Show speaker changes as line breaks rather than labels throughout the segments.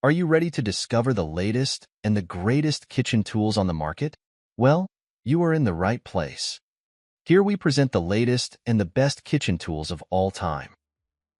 Are you ready to discover the latest and the greatest kitchen tools on the market? Well, you are in the right place. Here we present the latest and the best kitchen tools of all time.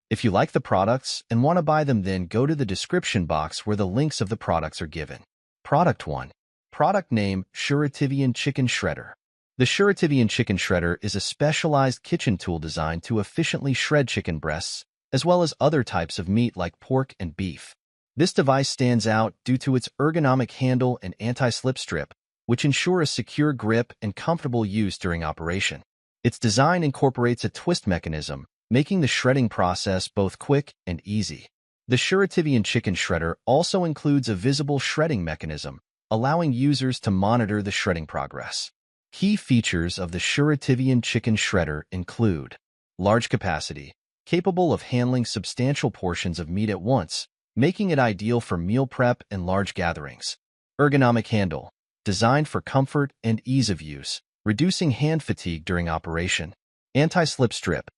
If you like the products and want to buy them, then go to the description box where the links of the products are given. Product 1. Product name: Surativian Chicken Shredder. The Surativian Chicken Shredder is a specialized kitchen tool designed to efficiently shred chicken breasts, as well as other types of meat like pork and beef. This device stands out due to its ergonomic handle and anti-slip strip, which ensure a secure grip and comfortable use during operation. Its design incorporates a twist mechanism, making the shredding process both quick and easy. The Surativian Chicken Shredder also includes a visible shredding mechanism, allowing users to monitor the shredding progress. Key features of the Surativian Chicken Shredder include large capacity, capable of handling substantial portions of meat at once, making it ideal for meal prep and large gatherings. Ergonomic handle, designed for comfort and ease of use, reducing hand fatigue during operation. Anti-slip strip,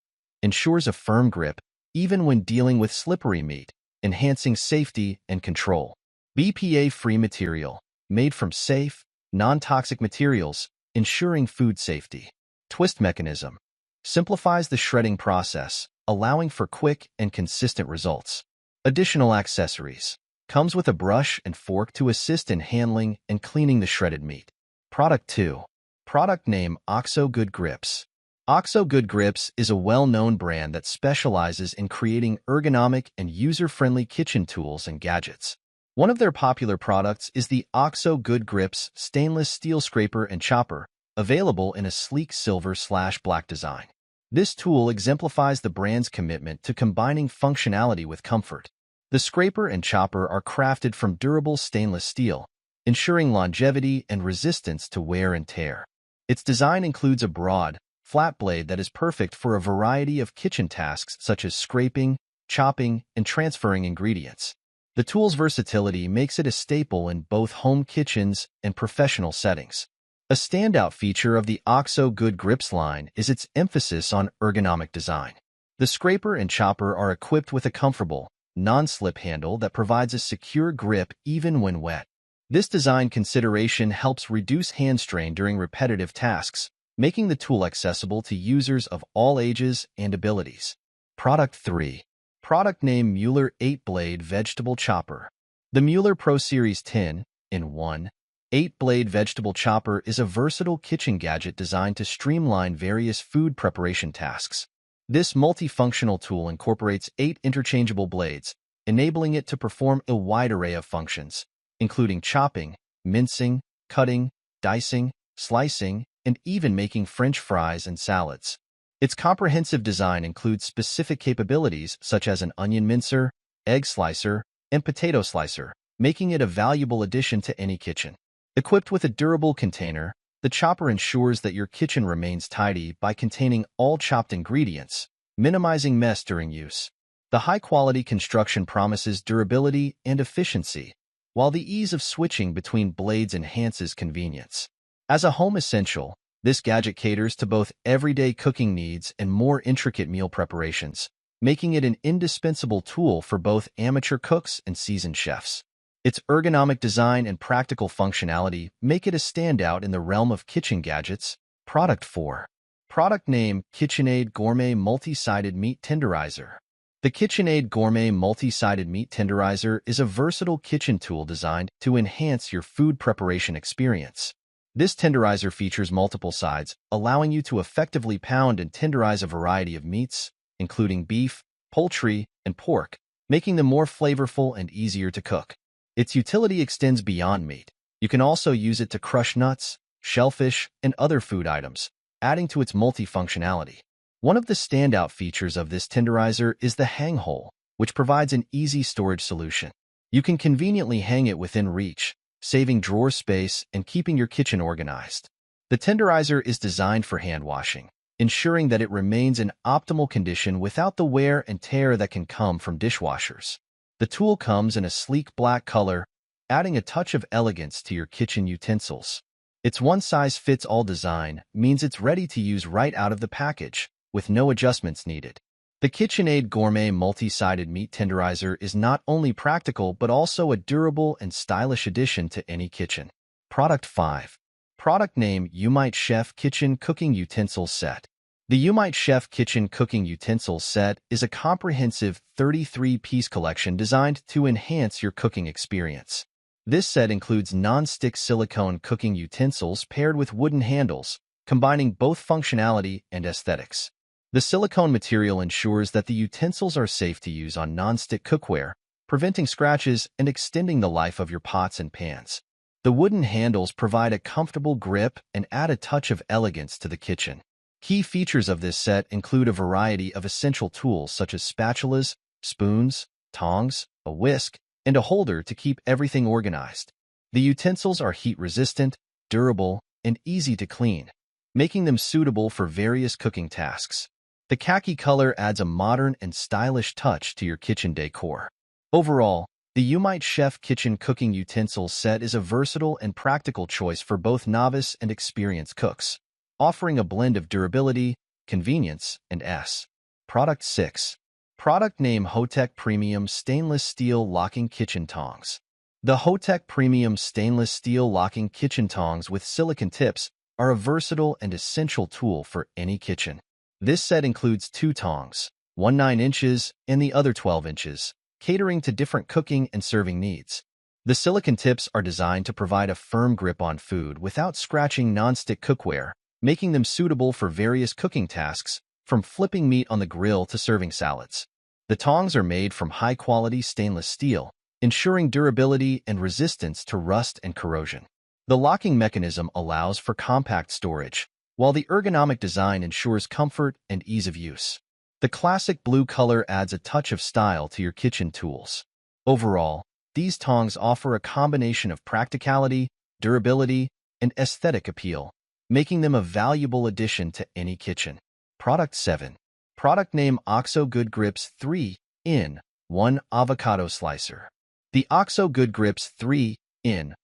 ensures a firm grip even when dealing with slippery meat, enhancing safety and control. BPA-free material, made from safe, non-toxic materials, ensuring food safety. Twist mechanism, simplifies the shredding process, allowing for quick and consistent results. Additional accessories, comes with a brush and fork to assist in handling and cleaning the shredded meat. Product 2. Product name: OXO Good Grips. OXO Good Grips is a well-known brand that specializes in creating ergonomic and user-friendly kitchen tools and gadgets. One of their popular products is the OXO Good Grips stainless steel scraper and chopper, available in a sleek silver/black design. This tool exemplifies the brand's commitment to combining functionality with comfort. The scraper and chopper are crafted from durable stainless steel, ensuring longevity and resistance to wear and tear. Its design includes a broad, flat blade that is perfect for a variety of kitchen tasks such as scraping, chopping, and transferring ingredients. The tool's versatility makes it a staple in both home kitchens and professional settings. A standout feature of the OXO Good Grips line is its emphasis on ergonomic design. The scraper and chopper are equipped with a comfortable, non-slip handle that provides a secure grip even when wet. This design consideration helps reduce hand strain during repetitive tasks, making the tool accessible to users of all ages and abilities. Product 3. Product name: Mueller 8-Blade Vegetable Chopper. The Mueller Pro Series 10-in-1 8-blade vegetable chopper is a versatile kitchen gadget designed to streamline various food preparation tasks. This multifunctional tool incorporates 8 interchangeable blades, enabling it to perform a wide array of functions, including chopping, mincing, cutting, dicing, slicing, and even making French fries and salads. Its comprehensive design includes specific capabilities such as an onion mincer, egg slicer, and potato slicer, making it a valuable addition to any kitchen. Equipped with a durable container, the chopper ensures that your kitchen remains tidy by containing all chopped ingredients, minimizing mess during use. The high-quality construction promises durability and efficiency, while the ease of switching between blades enhances convenience. As a home essential, this gadget caters to both everyday cooking needs and more intricate meal preparations, making it an indispensable tool for both amateur cooks and seasoned chefs. Its ergonomic design and practical functionality make it a standout in the realm of kitchen gadgets. Product 4. Product name: KitchenAid Gourmet Multi-Sided Meat Tenderizer. The KitchenAid Gourmet Multi-Sided Meat Tenderizer is a versatile kitchen tool designed to enhance your food preparation experience. This tenderizer features multiple sides, allowing you to effectively pound and tenderize a variety of meats, including beef, poultry, and pork, making them more flavorful and easier to cook. Its utility extends beyond meat. You can also use it to crush nuts, shellfish, and other food items, adding to its multifunctionality. One of the standout features of this tenderizer is the hang hole, which provides an easy storage solution. You can conveniently hang it within reach, saving drawer space and keeping your kitchen organized. The tenderizer is designed for hand washing, ensuring that it remains in optimal condition without the wear and tear that can come from dishwashers. The tool comes in a sleek black color, adding a touch of elegance to your kitchen utensils. Its one-size-fits-all design means it's ready to use right out of the package, with no adjustments needed. The KitchenAid Gourmet Multi-Sided Meat Tenderizer is not only practical but also a durable and stylish addition to any kitchen. Product 5. Product name Umite Chef Kitchen Cooking Utensils Set. The Umite Chef Kitchen Cooking Utensils Set is a comprehensive 33-piece collection designed to enhance your cooking experience. This set includes non-stick silicone cooking utensils paired with wooden handles, combining both functionality and aesthetics. The silicone material ensures that the utensils are safe to use on non-stick cookware, preventing scratches and extending the life of your pots and pans. The wooden handles provide a comfortable grip and add a touch of elegance to the kitchen. Key features of this set include a variety of essential tools such as spatulas, spoons, tongs, a whisk, and a holder to keep everything organized. The utensils are heat-resistant, durable, and easy to clean, making them suitable for various cooking tasks. The khaki color adds a modern and stylish touch to your kitchen decor. Overall, the Umite Chef Kitchen Cooking Utensils Set is a versatile and practical choice for both novice and experienced cooks, offering a blend of durability, convenience, and S. Product 6. Product name Hotech Premium Stainless Steel Locking Kitchen Tongs. The Hotech Premium Stainless Steel Locking Kitchen Tongs with silicone tips are a versatile and essential tool for any kitchen. This set includes 2 tongs, one 9 inches and the other 12 inches, catering to different cooking and serving needs. The silicone tips are designed to provide a firm grip on food without scratching non-stick cookware, making them suitable for various cooking tasks, from flipping meat on the grill to serving salads. The tongs are made from high-quality stainless steel, ensuring durability and resistance to rust and corrosion. The locking mechanism allows for compact storage, while the ergonomic design ensures comfort and ease of use. The classic blue color adds a touch of style to your kitchen tools. Overall, these tongs offer a combination of practicality, durability, and aesthetic appeal, making them a valuable addition to any kitchen. Product 7. Product name OXO Good Grips 3-in-1 Avocado Slicer. The OXO Good Grips 3-in-1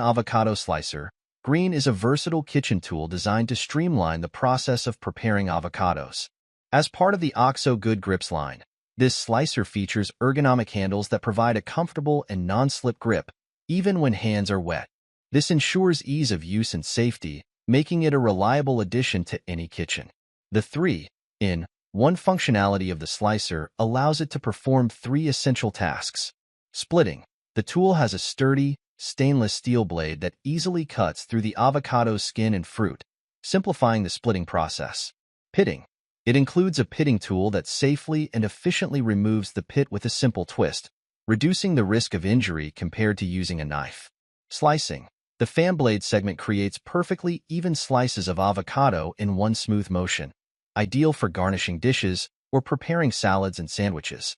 Avocado Slicer Green is a versatile kitchen tool designed to streamline the process of preparing avocados. As part of the OXO Good Grips line, this slicer features ergonomic handles that provide a comfortable and non-slip grip, even when hands are wet. This ensures ease of use and safety, making it a reliable addition to any kitchen. The 3-in-1 functionality of the slicer allows it to perform 3 essential tasks. Splitting. The tool has a sturdy, stainless steel blade that easily cuts through the avocado skin and fruit, simplifying the splitting process. Pitting. It includes a pitting tool that safely and efficiently removes the pit with a simple twist, reducing the risk of injury compared to using a knife. Slicing. The fan blade segment creates perfectly even slices of avocado in one smooth motion, ideal for garnishing dishes or preparing salads and sandwiches.